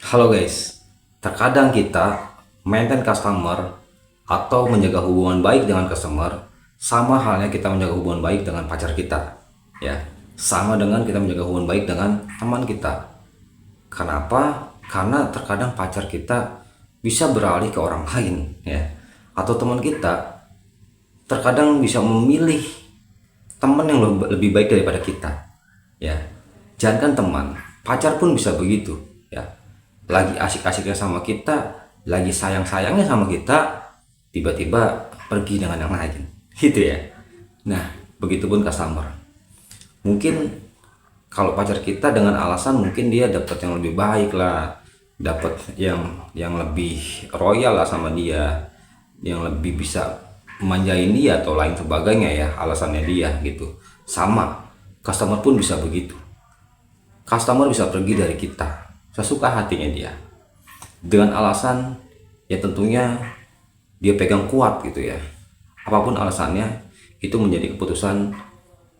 Halo guys, terkadang kita maintain customer atau menjaga hubungan baik dengan customer sama halnya kita menjaga hubungan baik dengan pacar kita, ya. Sama dengan kita menjaga hubungan baik dengan teman kita. Kenapa? Karena terkadang pacar kita bisa beralih ke orang lain, ya. Atau teman kita terkadang bisa memilih teman yang lebih baik daripada kita, ya. Jangankan teman, pacar pun bisa begitu, ya. Lagi asik-asiknya sama kita, lagi sayang-sayangnya sama kita, tiba-tiba pergi dengan yang lain, gitu ya. Nah, begitupun customer. Mungkin kalau pacar kita dengan alasan mungkin dia dapat yang lebih baik lah, dapat yang lebih royal lah sama dia, yang lebih bisa memanjain dia atau lain sebagainya, ya alasannya dia gitu. Sama customer pun bisa begitu. Customer bisa pergi dari kita sesuka hatinya dia dengan alasan ya tentunya dia pegang kuat gitu ya. Apapun alasannya itu menjadi keputusan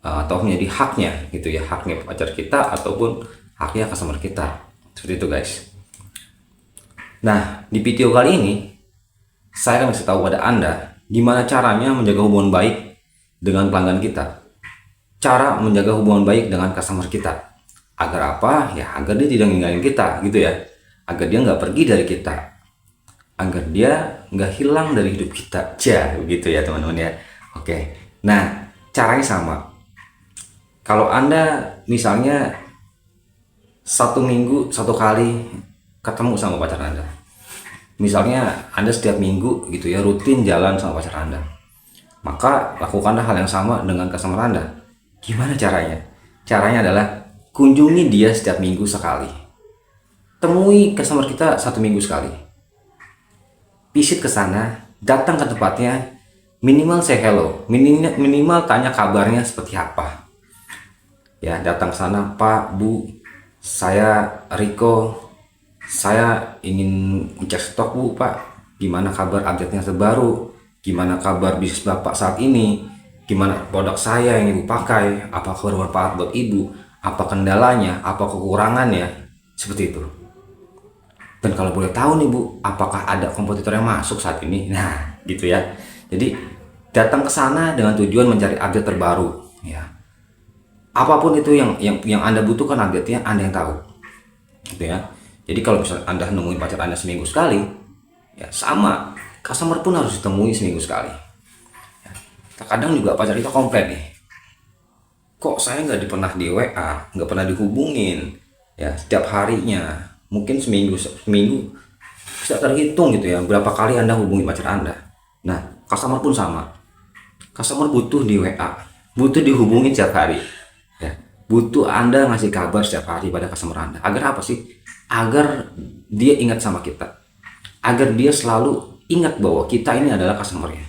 atau menjadi haknya gitu ya, haknya pacar kita ataupun haknya customer kita, seperti itu guys. Nah, di video kali ini saya akan kasih tahu pada Anda gimana caranya menjaga hubungan baik dengan pelanggan kita, cara menjaga hubungan baik dengan customer kita. Agar apa? Ya agar dia tidak ninggalin kita gitu ya, agar dia nggak pergi dari kita, agar dia nggak hilang dari hidup kita, ya begitu ya teman-teman ya. Oke, nah caranya sama. Kalau Anda misalnya satu minggu satu kali ketemu sama pacar Anda, misalnya Anda setiap minggu gitu ya rutin jalan sama pacar Anda, maka lakukanlah hal yang sama dengan customer Anda. Gimana caranya? Caranya adalah kunjungi dia setiap minggu sekali. Temui customer kita satu minggu sekali. Visit ke sana, datang ke tempatnya, minimal say hello, minimal tanya kabarnya seperti apa. Ya, datang ke sana, Pak, Bu, saya Riko, saya ingin ngecek stok Bu, Pak. Gimana kabar update-nya terbaru? Gimana kabar bisnis Bapak saat ini? Gimana produk saya yang Ibu pakai? Apakah bermanfaat buat Ibu? Apa kendalanya? Apa kekurangannya? Seperti itu. Dan kalau boleh tahu nih Bu, apakah ada kompetitor yang masuk saat ini? Nah, gitu ya. Jadi datang ke sana dengan tujuan mencari update terbaru, ya. Apapun itu yang Anda butuhkan update-nya, Anda yang tahu. Gitu ya. Jadi kalau misalnya Anda nemuin pacar Anda seminggu sekali, ya sama, customer pun harus ditemui seminggu sekali. Ya. Terkadang juga pacar kita komplain nih, kok saya nggak pernah di WA, nggak pernah dihubungin, ya setiap harinya, mungkin seminggu seminggu bisa terhitung gitu ya berapa kali Anda hubungi pacar Anda. Nah, customer pun sama, customer butuh di WA, butuh dihubungi setiap hari, ya butuh Anda ngasih kabar setiap hari pada customer Anda. Agar apa sih? Agar dia ingat sama kita, agar dia selalu ingat bahwa kita ini adalah customernya.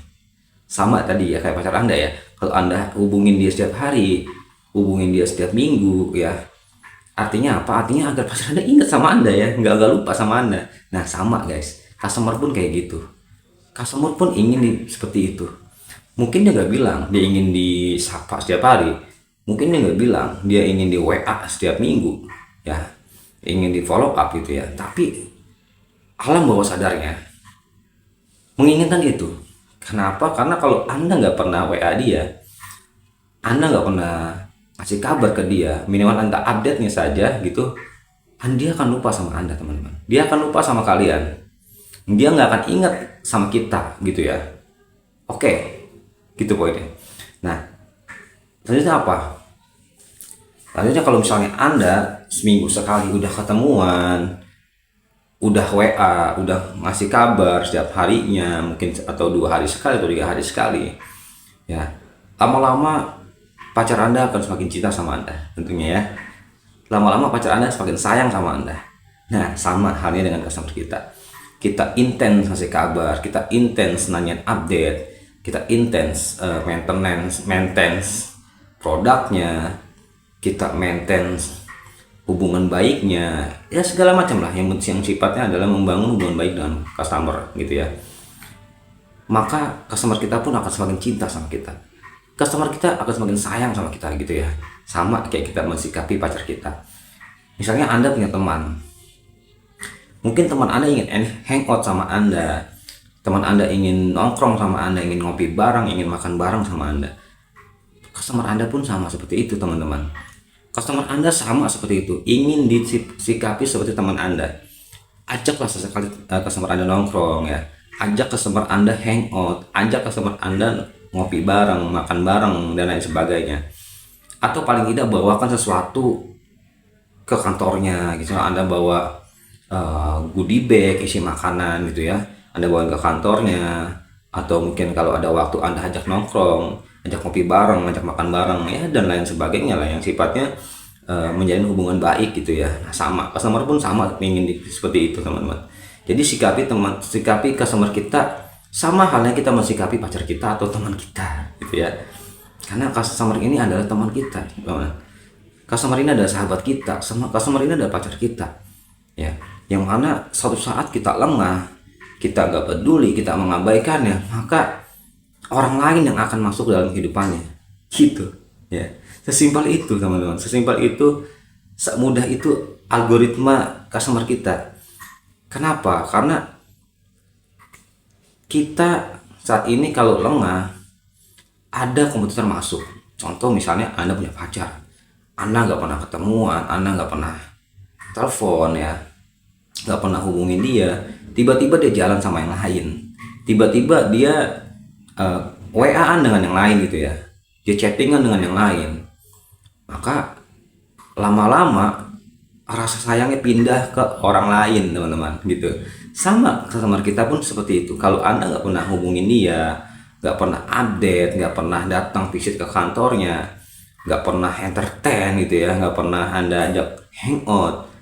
Sama tadi ya kayak pacar Anda ya, kalau Anda hubungin dia setiap hari, hubungin dia setiap minggu, ya artinya apa? Artinya agar pacar Anda ingat sama Anda, ya nggak lupa sama Anda. Nah sama guys, customer pun kayak gitu, customer pun ingin seperti itu. Mungkin dia nggak bilang dia ingin disapa setiap hari, mungkin dia nggak bilang dia ingin di WA setiap minggu, ya ingin di follow up gitu ya, tapi alam bawah sadarnya menginginkan itu. Kenapa? Karena kalau Anda nggak pernah WA dia, Anda nggak pernah ngasih kabar ke dia, minimal Anda update-nya saja gitu, dia akan lupa sama Anda teman-teman. Dia akan lupa sama kalian. Dia nggak akan ingat sama kita gitu ya. Oke, gitu poinnya. Nah, selanjutnya apa? Selanjutnya kalau misalnya Anda seminggu sekali udah ketemuan, udah WA, udah ngasih kabar setiap harinya, mungkin atau 2 hari sekali atau 3 hari sekali, ya lama-lama pacar Anda akan semakin cinta sama Anda tentunya ya. Lama-lama pacar Anda semakin sayang sama Anda. Nah sama halnya dengan customer kita, kita intens ngasih kabar, kita intens nanyain update, kita intens maintenance produknya, kita maintenance hubungan baiknya, ya segala macam lah yang sifatnya adalah membangun hubungan baik dengan customer gitu ya. Maka customer kita pun akan semakin cinta sama kita, customer kita akan semakin sayang sama kita gitu ya. Sama kayak kita mensikapi pacar kita. Misalnya Anda punya teman, Mungkin teman Anda ingin hangout sama Anda, teman Anda ingin nongkrong sama Anda, ingin ngopi bareng, ingin makan bareng sama Anda. Customer Anda pun sama seperti itu, teman-teman. Customer Anda sama seperti itu, ingin disikapi seperti teman Anda. Ajaklah sesekali customer Anda nongkrong ya. Ajak customer Anda hangout, ajak customer Anda ngopi bareng, makan bareng, dan lain sebagainya. Atau paling tidak bawakan sesuatu ke kantornya gitu. Anda bawa goodie bag isi makanan gitu ya, Anda bawa ke kantornya. Atau mungkin kalau ada waktu Anda ajak nongkrong, ajak ngopi bareng, ajak makan bareng ya, dan lain sebagainya lah, yang sifatnya menjalin hubungan baik gitu ya. Nah, sama customer pun sama ingin seperti itu, teman-teman. Jadi sikapi customer kita sama halnya kita mensikapi pacar kita atau teman kita gitu ya. Karena customer ini adalah teman kita, teman. Customer ini adalah sahabat kita, sama customer ini adalah pacar kita ya. Yang mana suatu saat kita lengah, kita gak peduli, kita mengabaikannya, maka orang lain yang akan masuk dalam kehidupannya gitu ya. Sesimpel itu, teman-teman. Sesimpel itu, semudah itu algoritma customer kita. Kenapa? Karena kita saat ini kalau lengah, ada kompetitor masuk. Contoh misalnya Anda punya pacar, Anda nggak pernah ketemuan, Anda nggak pernah telepon ya, nggak pernah hubungin dia. Tiba-tiba dia jalan sama yang lain, tiba-tiba dia WA-an dengan yang lain gitu ya, dia chattingan dengan yang lain. Maka lama-lama rasa sayangnya pindah ke orang lain, teman-teman gitu. Sama customer kita pun seperti itu. Kalau Anda nggak pernah hubungin dia, nggak pernah update, nggak pernah datang visit ke kantornya, nggak pernah entertain gitu ya, nggak pernah Anda ajak hangout,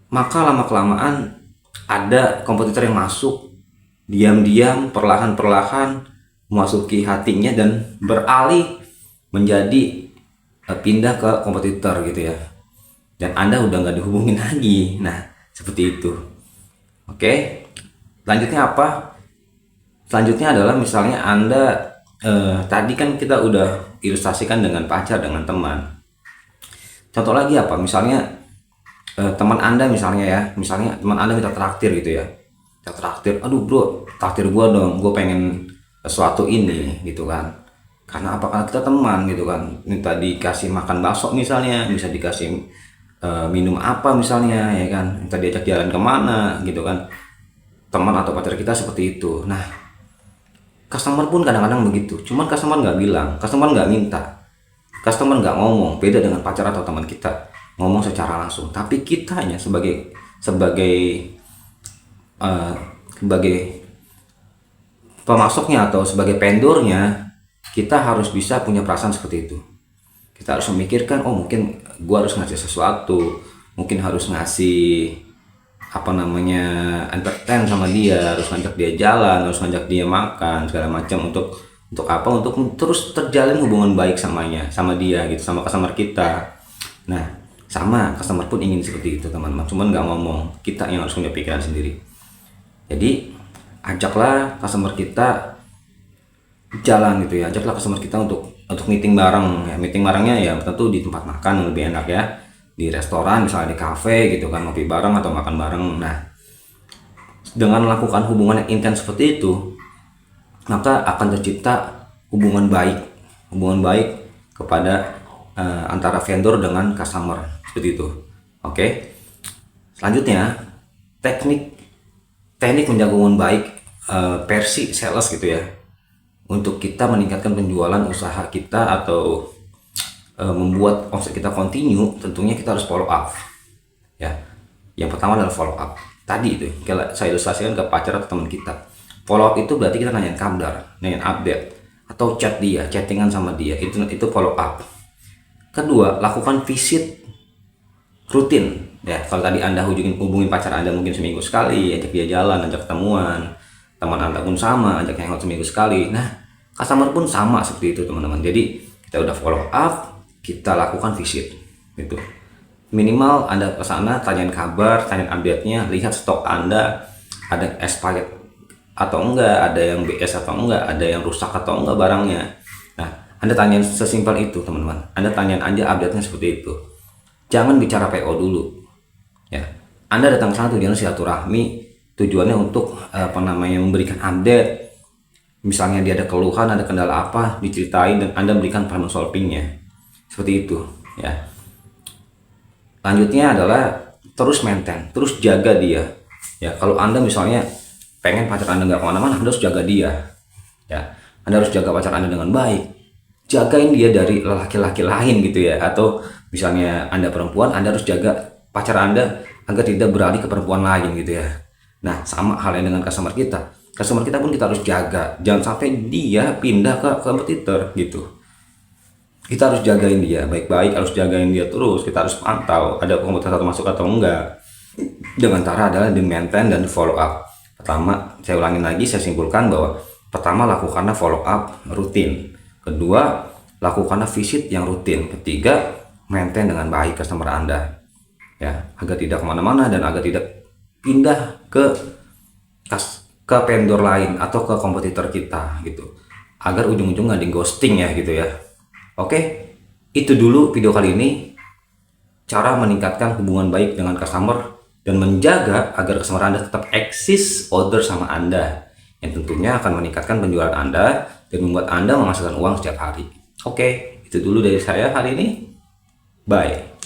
maka lama-kelamaan ada kompetitor yang masuk diam-diam, perlahan-perlahan memasuki hatinya dan beralih menjadi pindah ke kompetitor gitu ya, dan Anda udah nggak dihubungin lagi. Nah, seperti itu. Oke, selanjutnya apa? Selanjutnya adalah misalnya Anda tadi kan kita udah ilustrasikan dengan pacar, dengan teman. Contoh lagi apa? Misalnya teman Anda misalnya ya, misalnya teman Anda minta traktir gitu ya. Minta traktir, aduh bro, traktir gua dong, gua pengen sesuatu ini gitu kan. Karena apa? Karena kita teman gitu kan. Minta dikasih makan bakso misalnya, bisa dikasih minum apa misalnya ya kan, minta diajak jalan kemana gitu kan. Teman atau pacar kita seperti itu. Nah, customer pun kadang-kadang begitu, cuman customer nggak bilang, customer nggak minta, customer nggak ngomong. Beda dengan pacar atau teman kita, ngomong secara langsung. Tapi kitanya sebagai pemasoknya atau sebagai vendornya, kita harus bisa punya perasaan seperti itu. Kita harus memikirkan, oh mungkin gua harus ngasih sesuatu, mungkin harus ngasih entertain sama dia, harus ngajak dia jalan, harus ngajak dia makan segala macam, untuk apa? Untuk terus terjalin hubungan baik sama dia gitu, sama customer kita. Nah, sama customer pun ingin seperti itu, teman-teman, cuman nggak ngomong, kita yang harus punya pikiran sendiri. Jadi ajaklah customer kita jalan gitu ya, ajaklah customer kita untuk meeting bareng ya. Meeting barengnya ya tentu di tempat makan yang lebih enak ya, di restoran misalnya, di cafe gitu kan, ngopi bareng atau makan bareng. Nah, dengan melakukan hubungan yang intens seperti itu, maka akan tercipta hubungan baik kepada antara vendor dengan customer seperti itu. Oke. Selanjutnya, teknik menjaga hubungan baik versi sales gitu ya. Untuk kita meningkatkan penjualan usaha kita atau membuat omset kita continue, tentunya kita harus follow up ya. Yang pertama adalah follow up. Tadi itu kalau saya ilustrasikan ke pacar atau teman kita, follow up itu berarti kita nanyain kabar, nanyain update, atau chattingan sama dia, itu follow up. Kedua, lakukan visit rutin ya. Kalau tadi Anda hubungin pacar Anda mungkin seminggu sekali, ajak dia jalan, ajak ketemuan. Teman Anda pun sama, ajak hangout seminggu sekali. Nah, customer pun sama seperti itu, teman-teman. Jadi kita udah follow up, kita lakukan visit gitu. Minimal Anda ke sana, tanyain kabar, tanyain update-nya, lihat stok Anda ada expired atau enggak, ada yang BS atau enggak, ada yang rusak atau enggak barangnya. Nah, Anda tanyain sesimpel itu, teman-teman. Anda tanyain aja update-nya seperti itu. Jangan bicara PO dulu ya. Anda datang ke sana tujuannya silaturahmi, tujuannya untuk memberikan update. Misalnya dia ada keluhan, ada kendala apa, diceritain dan Anda berikan problem solvingnya. Seperti itu ya. Lanjutnya adalah terus maintain, terus jaga dia. Ya, kalau Anda misalnya pengen pacar Anda nggak kemana-mana, Anda harus jaga dia. Ya, Anda harus jaga pacar Anda dengan baik. Jagain dia dari laki-laki lain gitu ya. Atau misalnya Anda perempuan, Anda harus jaga pacar Anda agar tidak beralih ke perempuan lain gitu ya. Nah, sama halnya dengan customer kita. Customer kita pun kita harus jaga. Jangan sampai dia pindah ke kompetitor gitu. Kita harus jagain dia baik-baik, harus jagain dia terus. Kita harus pantau ada kompetitor masuk atau enggak. Dengan cara adalah di maintain dan di follow up. Pertama, saya ulangin lagi, saya simpulkan bahwa pertama, lakukanlah follow up rutin. Kedua, lakukanlah visit yang rutin. Ketiga, maintain dengan baik customer Anda, ya, agar tidak kemana-mana dan agar tidak pindah ke vendor lain atau ke kompetitor kita gitu, agar ujung-ujung nggak di ghosting ya gitu ya. Oke, itu dulu video kali ini, cara meningkatkan hubungan baik dengan customer dan menjaga agar customer Anda tetap eksis order sama Anda, yang tentunya akan meningkatkan penjualan Anda dan membuat Anda menghasilkan uang setiap hari. Oke, itu dulu dari saya hari ini. Bye.